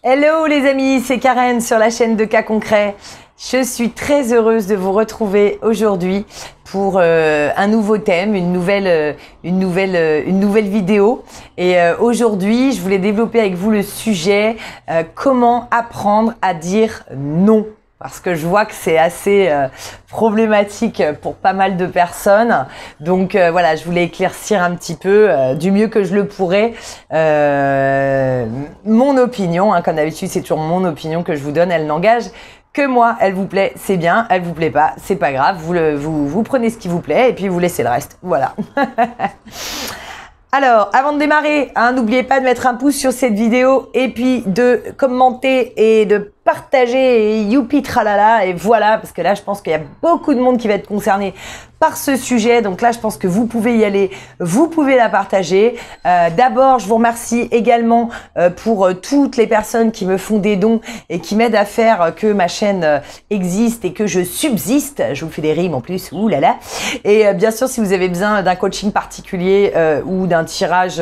Hello les amis, c'est Karen sur la chaîne de Cas Concret. Je suis très heureuse de vous retrouver aujourd'hui pour un nouveau thème, une nouvelle vidéo. Et aujourd'hui, je voulais développer avec vous le sujet comment apprendre à dire non. Parce que je vois que c'est assez problématique pour pas mal de personnes. Donc voilà, je voulais éclaircir un petit peu, du mieux que je le pourrais, mon opinion. Comme d'habitude, c'est toujours mon opinion que je vous donne. Elle n'engage que moi. Elle vous plaît, c'est bien. Elle vous plaît pas, c'est pas grave. Vous prenez ce qui vous plaît et puis vous laissez le reste. Voilà. Alors, avant de démarrer, n'oubliez pas de mettre un pouce sur cette vidéo et puis de commenter et de partager et youpi tralala et voilà, parce que là je pense qu'il y a beaucoup de monde qui va être concerné par ce sujet, donc là je pense que vous pouvez y aller, vous pouvez la partager. D'abord je vous remercie également pour toutes les personnes qui me font des dons et qui m'aident à faire que ma chaîne existe et que je subsiste. Je vous fais des rimes en plus, oulala. Et bien sûr si vous avez besoin d'un coaching particulier ou d'un tirage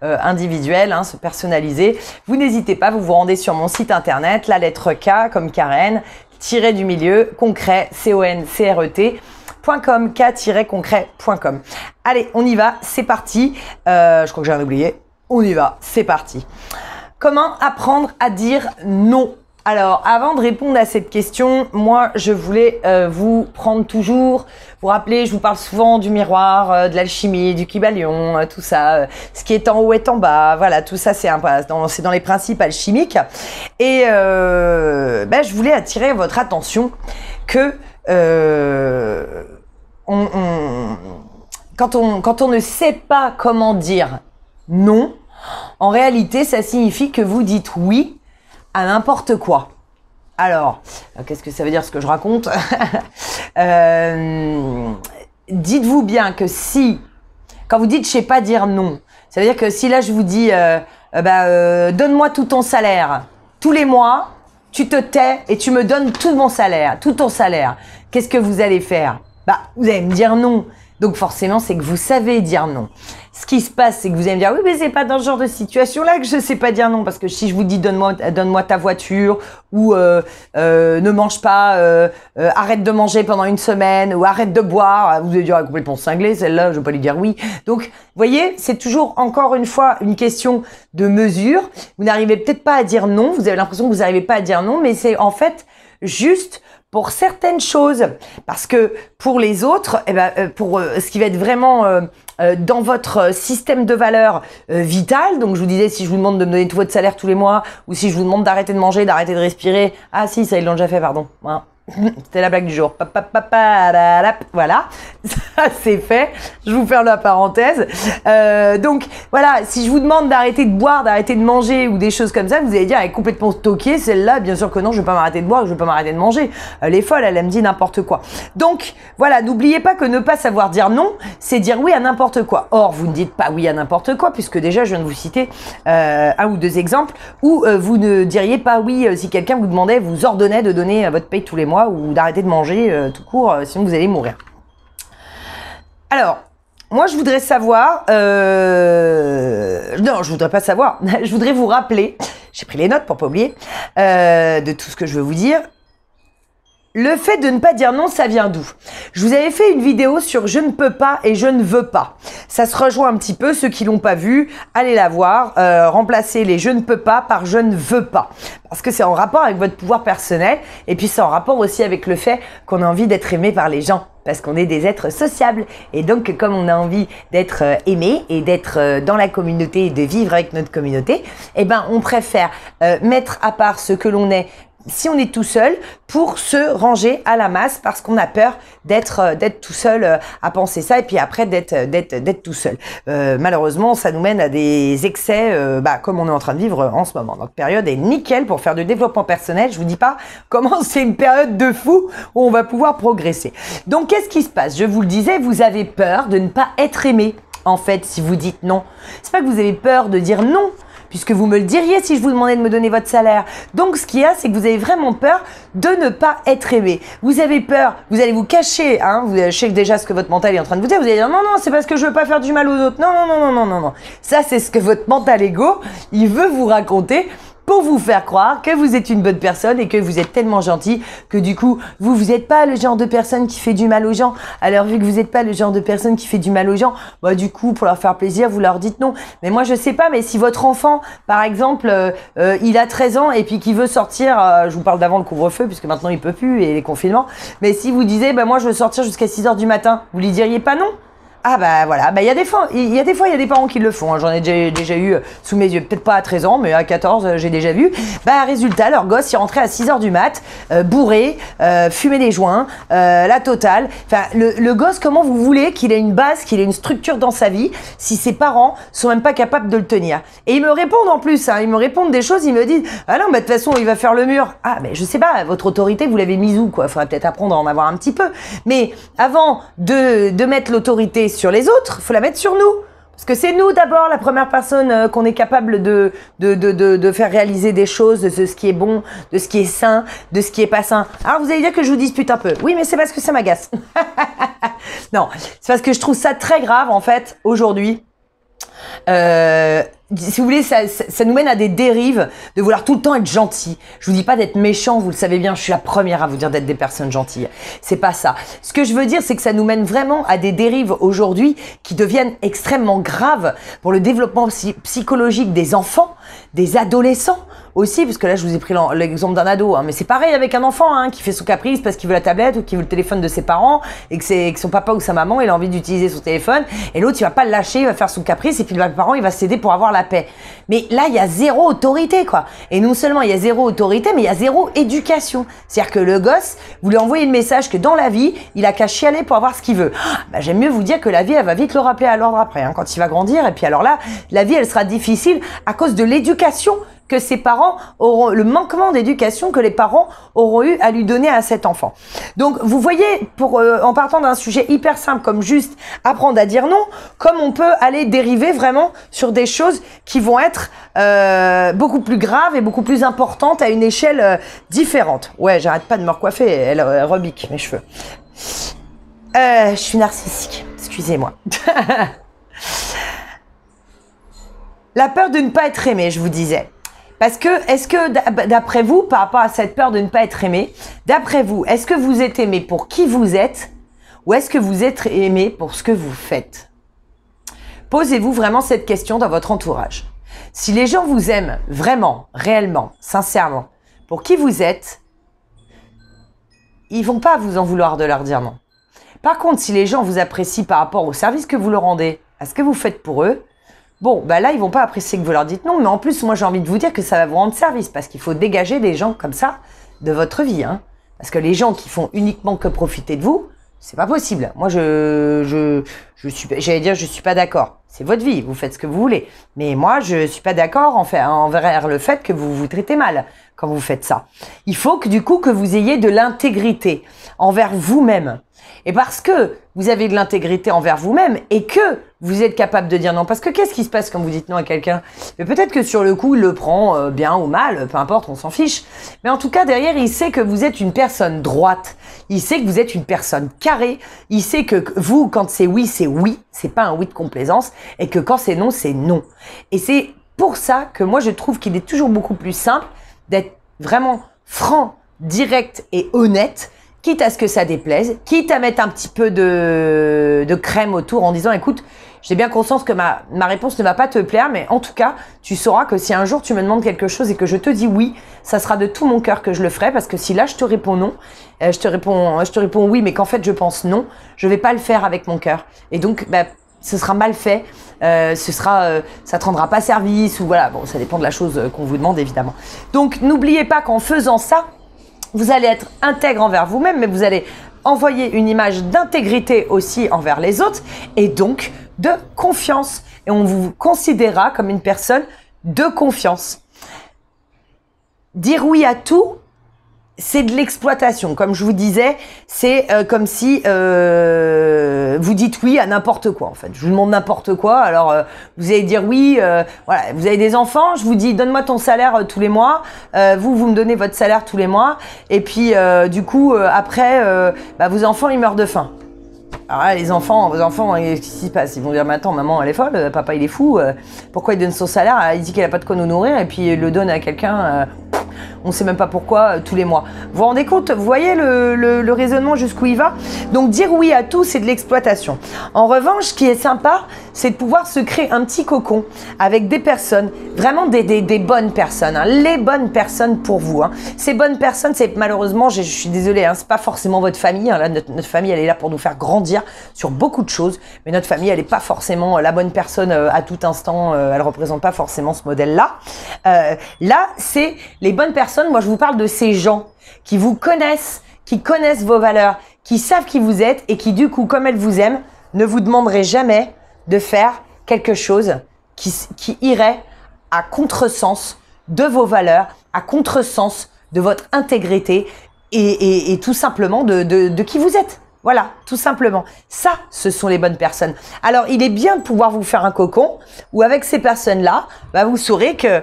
individuel, se personnaliser, vous n'hésitez pas, vous vous rendez sur mon site internet, la lettre K comme Karen, tiré du milieu, concret, CONCRET.com, k-concret.com. Allez, on y va, c'est parti. Je crois que j'ai rien oublié. On y va, c'est parti. Comment apprendre à dire non? Alors, avant de répondre à cette question, moi, je voulais vous rappeler, je vous parle souvent du miroir, de l'alchimie, du Kybalion, tout ça, ce qui est en haut est en bas, voilà, tout ça, c'est dans les principes alchimiques. Et je voulais attirer votre attention que quand on ne sait pas comment dire non, en réalité, ça signifie que vous dites oui à n'importe quoi. Alors, qu'est-ce que ça veut dire ce que je raconte? Dites-vous bien que quand vous dites je sais pas dire non, ça veut dire que si là je vous dis donne-moi tout ton salaire, tous les mois, tu te tais et tu me donnes tout ton salaire, qu'est-ce que vous allez faire? Vous allez me dire non. Donc forcément, c'est que vous savez dire non. Ce qui se passe, c'est que vous allez me dire, oui, mais c'est pas dans ce genre de situation-là que je sais pas dire non. Parce que si je vous dis, donne-moi ta voiture, ou ne mange pas, arrête de manger pendant une semaine, ou arrête de boire, vous allez dire, complètement cinglé, celle-là, je vais pas lui dire oui. Donc, vous voyez, c'est toujours, encore une fois, une question de mesure. Vous n'arrivez peut-être pas à dire non, vous avez l'impression que vous n'arrivez pas à dire non, mais c'est en fait juste pour certaines choses, parce que pour les autres, pour ce qui va être vraiment dans votre système de valeurs vital, donc je vous disais, si je vous demande de me donner tout votre salaire tous les mois, ou si je vous demande d'arrêter de manger, d'arrêter de respirer, ah si, ça ils l'ont déjà fait, pardon. Voilà. C'était la blague du jour. Voilà, ça c'est fait. Je vous ferme la parenthèse. Donc voilà, si je vous demande d'arrêter de boire, d'arrêter de manger ou des choses comme ça, vous allez dire elle est complètement stockée celle-là. Bien sûr que non, je vais pas m'arrêter de boire, je vais pas m'arrêter de manger. Elle est folle, elle me dit n'importe quoi. Donc voilà, n'oubliez pas que ne pas savoir dire non, c'est dire oui à n'importe quoi. Or vous ne dites pas oui à n'importe quoi puisque déjà je viens de vous citer un ou deux exemples où vous ne diriez pas oui si quelqu'un vous ordonnait de donner votre paye tous les mois ou d'arrêter de manger tout court, sinon vous allez mourir. Alors, moi je voudrais savoir, non je voudrais pas savoir, je voudrais vous rappeler, j'ai pris les notes pour pas oublier, de tout ce que je veux vous dire. Le fait de ne pas dire non, ça vient d'où? Je vous avais fait une vidéo sur je ne peux pas et je ne veux pas. Ça se rejoint un petit peu, ceux qui l'ont pas vu, allez la voir, remplacez les je ne peux pas par je ne veux pas. Parce que c'est en rapport avec votre pouvoir personnel et puis c'est en rapport aussi avec le fait qu'on a envie d'être aimé par les gens. Parce qu'on est des êtres sociables. Et donc, comme on a envie d'être aimé et d'être dans la communauté et de vivre avec notre communauté, on préfère mettre à part ce que l'on est si on est tout seul pour se ranger à la masse parce qu'on a peur d'être tout seul à penser ça et puis après d'être tout seul. Malheureusement, ça nous mène à des excès comme on est en train de vivre en ce moment. Notre période est nickel pour faire du développement personnel. Je vous dis pas comment c'est une période de fou où on va pouvoir progresser. Donc, qu'est-ce qui se passe? Je vous le disais, vous avez peur de ne pas être aimé. En fait, si vous dites non, c'est pas que vous avez peur de dire non, puisque vous me le diriez si je vous demandais de me donner votre salaire. Donc, ce qu'il y a, c'est que vous avez vraiment peur de ne pas être aimé. Vous avez peur, vous allez vous cacher, je sais déjà ce que votre mental est en train de vous dire. Vous allez dire, non, non, c'est parce que je veux pas faire du mal aux autres. Non, non, non, non, non, non, non. Ça, c'est ce que votre mental égo, il veut vous raconter pour vous faire croire que vous êtes une bonne personne et que vous êtes tellement gentil que du coup, vous n'êtes pas le genre de personne qui fait du mal aux gens. Alors, vu que vous n'êtes pas le genre de personne qui fait du mal aux gens, bah, du coup, pour leur faire plaisir, vous leur dites non. Mais moi, je sais pas, mais si votre enfant, par exemple, il a 13 ans et puis qu'il veut sortir, je vous parle d'avant le couvre-feu, puisque maintenant il peut plus et les confinements, mais si vous disiez, bah, moi, je veux sortir jusqu'à 6 heures du matin, vous lui diriez pas non? Ah bah voilà, bah il y a des fois, il y a des parents qui le font, hein. J'en ai déjà eu sous mes yeux, peut-être pas à 13 ans, mais à 14, j'ai déjà vu. Bah résultat, leur gosse, il rentrait à 6 heures du mat, bourré, fumait des joints, la totale. Enfin, le gosse, comment vous voulez qu'il ait une base, qu'il ait une structure dans sa vie, si ses parents sont même pas capables de le tenir? Et ils me répondent en plus, hein, ils me répondent des choses, ils me disent, ah non, bah de toute façon, il va faire le mur. Ah, mais je sais pas, votre autorité, vous l'avez mise où, quoi? Faudrait peut-être apprendre à en avoir un petit peu. Mais avant de mettre l'autorité sur les autres, faut la mettre sur nous. Parce que c'est nous d'abord la première personne qu'on est capable de faire réaliser des choses, de ce qui est bon, de ce qui est sain, de ce qui est pas sain. Alors vous allez dire que je vous dispute un peu. Oui, mais c'est parce que ça m'agace. Non, c'est parce que je trouve ça très grave en fait aujourd'hui. Si vous voulez, ça nous mène à des dérives de vouloir tout le temps être gentil. Je vous dis pas d'être méchant, vous le savez bien, je suis la première à vous dire d'être des personnes gentilles. C'est pas ça. Ce que je veux dire, c'est que ça nous mène vraiment à des dérives aujourd'hui qui deviennent extrêmement graves pour le développement psychologique des enfants, des adolescents aussi, parce que là je vous ai pris l'exemple d'un ado, hein, mais c'est pareil avec un enfant hein, qui fait son caprice parce qu'il veut la tablette ou qui veut le téléphone de ses parents et que son papa ou sa maman il a envie d'utiliser son téléphone et l'autre il va pas le lâcher, il va faire son caprice et puis le parent il va céder pour avoir la paix. Mais là il y a zéro autorité quoi. Et non seulement il y a zéro autorité, mais il y a zéro éducation. C'est-à-dire que le gosse, vous lui envoyez le message que dans la vie il a qu'à chialer pour avoir ce qu'il veut. Bah, j'aime mieux vous dire que la vie elle va vite le rappeler à l'ordre après hein, quand il va grandir et puis alors là la vie elle sera difficile à cause de l'éducation que ses parents auront, le manquement d'éducation que les parents auront eu à lui donner à cet enfant. Donc, vous voyez, en partant d'un sujet hyper simple comme juste apprendre à dire non, comme on peut aller dériver vraiment sur des choses qui vont être beaucoup plus graves et beaucoup plus importantes à une échelle différente. Ouais, j'arrête pas de me recoiffer, elle rebique mes cheveux. Je suis narcissique, excusez-moi. La peur de ne pas être aimé, je vous disais. Parce que, est-ce que, d'après vous, par rapport à cette peur de ne pas être aimé, d'après vous, est-ce que vous êtes aimé pour qui vous êtes ou est-ce que vous êtes aimé pour ce que vous faites? Posez-vous vraiment cette question dans votre entourage. Si les gens vous aiment vraiment, réellement, sincèrement, pour qui vous êtes, ils vont pas vous en vouloir de leur dire non. Par contre, si les gens vous apprécient par rapport au service que vous leur rendez, à ce que vous faites pour eux, bon, bah là, ils vont pas apprécier que vous leur dites non, mais en plus, moi, j'ai envie de vous dire que ça va vous rendre service parce qu'il faut dégager des gens comme ça de votre vie, hein. Parce que les gens qui font uniquement que profiter de vous, c'est pas possible. Moi, j'allais dire, je suis pas d'accord. C'est votre vie, vous faites ce que vous voulez. Mais moi, je suis pas d'accord envers le fait que vous vous traitez mal quand vous faites ça. Il faut que, du coup, que vous ayez de l'intégrité envers vous-même. Et parce que vous avez de l'intégrité envers vous-même et que vous êtes capable de dire non. Parce que qu'est-ce qui se passe quand vous dites non à quelqu'un? Mais peut-être que sur le coup, il le prend bien ou mal, peu importe, on s'en fiche. Mais en tout cas, derrière, il sait que vous êtes une personne droite. Il sait que vous êtes une personne carrée. Il sait que vous, quand c'est oui, c'est pas un oui de complaisance. Et que quand c'est non, c'est non. Et c'est pour ça que moi, je trouve qu'il est toujours beaucoup plus simple d'être vraiment franc, direct et honnête, quitte à ce que ça déplaise, quitte à mettre un petit peu de crème autour en disant « Écoute, j'ai bien conscience que ma réponse ne va pas te plaire, mais en tout cas, tu sauras que si un jour tu me demandes quelque chose et que je te dis oui, ça sera de tout mon cœur que je le ferai, parce que si là je te réponds non, je te réponds oui, mais qu'en fait je pense non, je vais pas le faire avec mon cœur. Et donc, bah, ce sera mal fait, ça te rendra pas service, ou voilà, bon, ça dépend de la chose qu'on vous demande évidemment. Donc, n'oubliez pas qu'en faisant ça, vous allez être intègre envers vous-même, mais vous allez envoyer une image d'intégrité aussi envers les autres et donc de confiance. Et on vous considérera comme une personne de confiance. Dire oui à tout, c'est de l'exploitation. Comme je vous disais, c'est comme si vous dites oui à n'importe quoi en fait. Je vous demande n'importe quoi, alors vous allez dire oui, voilà, vous avez des enfants, je vous dis donne-moi ton salaire tous les mois, vous me donnez votre salaire tous les mois, et puis du coup après, bah, vos enfants ils meurent de faim. Alors là, les enfants, vos enfants, qu'est-ce qui se passe? Ils vont dire, mais attends, maman, elle est folle, papa, il est fou. Pourquoi il donne son salaire? Il dit qu'il n'a pas de quoi nous nourrir et puis il le donne à quelqu'un. On ne sait même pas pourquoi, tous les mois. Vous vous rendez compte? Vous voyez le raisonnement jusqu'où il va? Donc dire oui à tout, c'est de l'exploitation. En revanche, ce qui est sympa, c'est de pouvoir se créer un petit cocon avec des personnes, vraiment des bonnes personnes, hein, les bonnes personnes pour vous. Hein. Ces bonnes personnes, c'est malheureusement, je suis désolée, hein, c'est pas forcément votre famille. Hein, là, notre famille, elle est là pour nous faire grandir sur beaucoup de choses, mais notre famille, elle n'est pas forcément la bonne personne à tout instant. Elle représente pas forcément ce modèle-là. Là, c'est les bonnes personnes. Moi, je vous parle de ces gens qui vous connaissent, qui connaissent vos valeurs, qui savent qui vous êtes et qui, du coup, comme elles vous aiment, ne vous demanderaient jamais de faire quelque chose qui irait à contresens de vos valeurs, à contresens de votre intégrité et tout simplement de qui vous êtes. Voilà, tout simplement. Ça, ce sont les bonnes personnes. Alors, il est bien de pouvoir vous faire un cocon où avec ces personnes-là, vous saurez que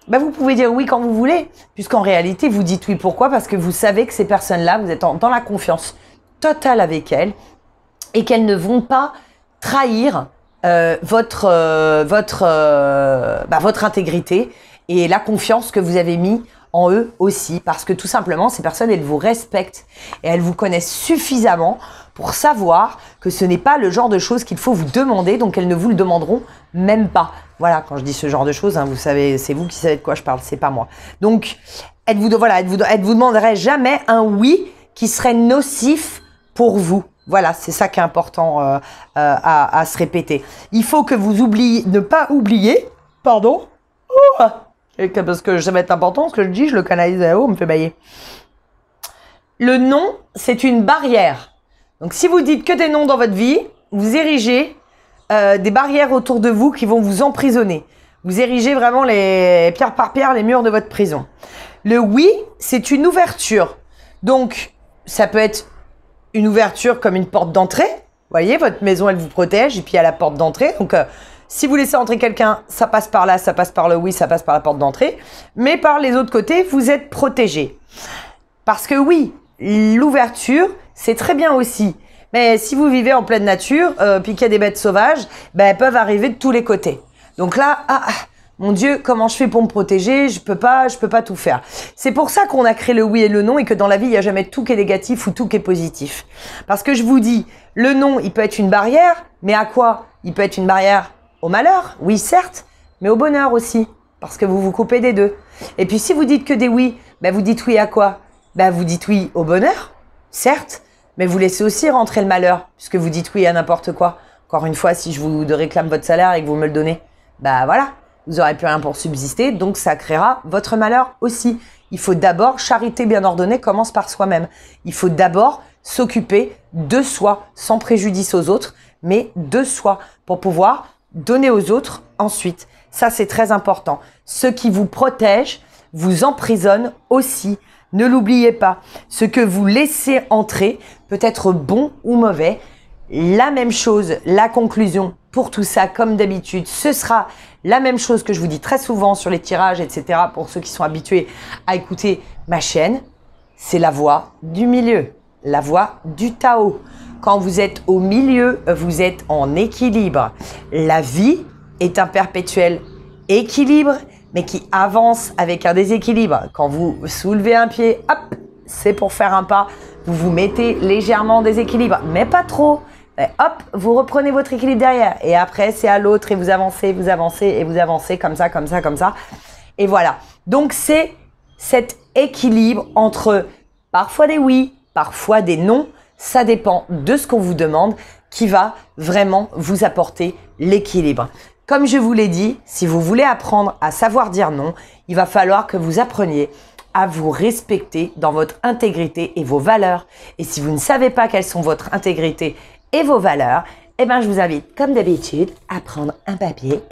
vous pouvez dire oui quand vous voulez, puisqu'en réalité, vous dites oui. Pourquoi? Parce que vous savez que ces personnes-là, vous êtes dans la confiance totale avec elles et qu'elles ne vont pas trahir votre intégrité et la confiance que vous avez mis en eux aussi, parce que tout simplement, ces personnes, elles vous respectent et elles vous connaissent suffisamment pour savoir que ce n'est pas le genre de choses qu'il faut vous demander, donc elles ne vous le demanderont même pas. Voilà, quand je dis ce genre de choses, hein, vous savez, c'est vous qui savez de quoi je parle, c'est pas moi. Donc, elles vous demanderaient jamais un oui qui serait nocif pour vous. Voilà, c'est ça qui est important à se répéter. Il faut que vous oubliez, ne pas oublier, pardon, parce que ça va être important, ce que je dis, je le canalise là-haut, on me fait bailler. Le non, c'est une barrière. Donc, si vous dites que des noms dans votre vie, vous érigez des barrières autour de vous qui vont vous emprisonner. Vous érigez vraiment pierre par pierre les murs de votre prison. Le oui, c'est une ouverture. Donc, ça peut être une ouverture comme une porte d'entrée. Vous voyez, votre maison, elle vous protège et puis il y a la porte d'entrée. Donc, si vous laissez entrer quelqu'un, ça passe par là, ça passe par le oui, ça passe par la porte d'entrée. Mais par les autres côtés, vous êtes protégé. Parce que oui, l'ouverture, c'est très bien aussi. Mais si vous vivez en pleine nature, puis qu'il y a des bêtes sauvages, elles peuvent arriver de tous les côtés. Donc là, mon Dieu, comment je fais pour me protéger? Je peux pas tout faire. C'est pour ça qu'on a créé le oui et le non et que dans la vie, il n'y a jamais tout qui est négatif ou tout qui est positif. Parce que je vous dis, le non, il peut être une barrière, mais à quoi? Il peut être une barrière au malheur, oui certes, mais au bonheur aussi, parce que vous vous coupez des deux. Et puis si vous dites que des oui, vous dites oui à quoi? Vous dites oui au bonheur, certes, mais vous laissez aussi rentrer le malheur, puisque vous dites oui à n'importe quoi. Encore une fois, si je vous réclame votre salaire et que vous me le donnez, voilà, vous n'aurez plus rien pour subsister, donc ça créera votre malheur aussi. Il faut d'abord, charité bien ordonnée commence par soi-même. Il faut d'abord s'occuper de soi, sans préjudice aux autres, mais de soi, pour pouvoir donner aux autres ensuite. Ça, c'est très important. Ce qui vous protège vous emprisonne aussi. Ne l'oubliez pas. Ce que vous laissez entrer peut être bon ou mauvais. La même chose, la conclusion pour tout ça, comme d'habitude, ce sera la même chose que je vous dis très souvent sur les tirages, etc. Pour ceux qui sont habitués à écouter ma chaîne, c'est la voie du milieu, la voie du Tao. Quand vous êtes au milieu, vous êtes en équilibre. La vie est un perpétuel équilibre, mais qui avance avec un déséquilibre. Quand vous soulevez un pied, hop, c'est pour faire un pas. Vous vous mettez légèrement en déséquilibre, mais pas trop. Et hop, vous reprenez votre équilibre derrière. Et après, c'est à l'autre et vous avancez, et vous avancez comme ça, comme ça, comme ça. Et voilà. Donc, c'est cet équilibre entre parfois des oui, parfois des non. Ça dépend de ce qu'on vous demande qui va vraiment vous apporter l'équilibre. Comme je vous l'ai dit, si vous voulez apprendre à savoir dire non, il va falloir que vous appreniez à vous respecter dans votre intégrité et vos valeurs. Et si vous ne savez pas quelles sont votre intégrité et vos valeurs, je vous invite, comme d'habitude, à prendre un papier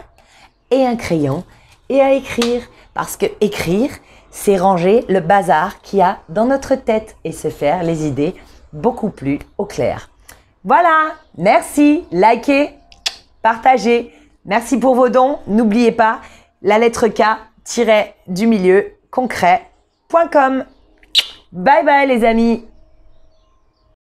et un crayon et à écrire. Parce que écrire, c'est ranger le bazar qu'il y a dans notre tête et se faire les idées beaucoup plus au clair. Voilà, merci, likez, partagez. Merci pour vos dons. N'oubliez pas la lettre K-du milieu concret.com. Bye bye les amis.